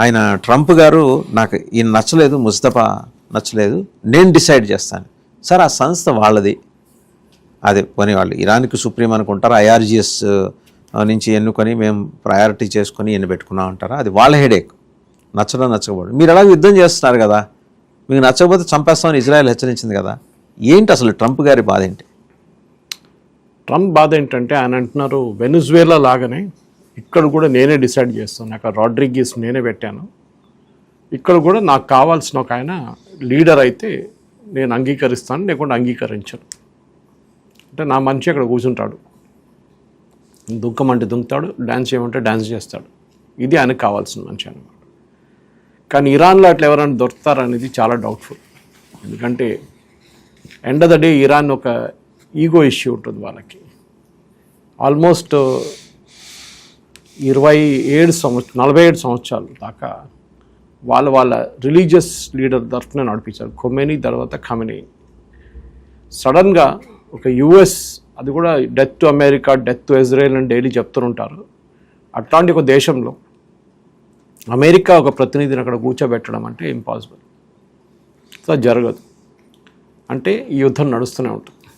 ఆయన ట్రంప్ గారు నాకు ఈయన నచ్చలేదు, ముస్తఫా నచ్చలేదు, నేను డిసైడ్ చేస్తాను. సార్ ఆ సంస్థ వాళ్ళది, అదే పోనీ వాళ్ళు ఇరాన్కి సుప్రీం అనుకుంటారు, ఐఆర్జిఎస్ నుంచి ఎన్నుకొని మేము ప్రయారిటీ చేసుకొని ఎన్ని పెట్టుకున్నాం అంటారా, అది వాళ్ళ హెడేక్. నచ్చడం నచ్చకపోవడం. మీరు ఎలాగో యుద్ధం చేస్తున్నారు కదా, మీకు నచ్చకపోతే చంపేస్తామని ఇజ్రాయెల్ హెచ్చరించింది కదా. ఏంటి అసలు ట్రంప్ గారి బాధ ఏంటి? ట్రంప్ బాధ ఏంటంటే ఆయన అంటున్నారు వెనిజువేలా లాగానే ఇక్కడ కూడా నేనే డిసైడ్ చేస్తాను, అక్కడ రాడ్రిగీస్ నేనే పెట్టాను, ఇక్కడ కూడా నాకు కావాల్సిన ఒక ఆయన లీడర్ అయితే నేను అంగీకరిస్తాను, లేకుండా అంగీకరించను. అంటే నా మనిషి అక్కడ కూర్చుంటాడు, దుంకమంటే దుంకుతాడు, డ్యాన్స్ చేయమంటే డ్యాన్స్ చేస్తాడు. ఇది ఆయనకు కావాల్సిన మనిషి అనమాట. కానీ ఇరాన్లో అట్లా ఎవరైనా దొరుకుతారనేది చాలా డౌట్ఫుల్. ఎందుకంటే end of the day Iran ఒక ఈగో ఇష్యూ ఉంటుంది వాళ్ళకి. ఆల్మోస్ట్ 47 సంవత్సరాలు దాకా వాళ్ళ రిలీజియస్ లీడర్ తరఫున నడిపించారు. ఖొమేనీ తర్వాత ఖమెనీ. సడన్గా ఒక యుఎస్, అది కూడా death to America, death to Israel అని డైలీ చెప్తుంటారు. అట్లాంటి ఒక దేశంలో అమెరికా ఒక ప్రతినిధిని అక్కడ కూర్చోబెట్టడం అంటే ఇంపాసిబుల్. సో జరగదు. అంటే ఈ యుద్ధం నడుస్తూనే ఉంటుంది.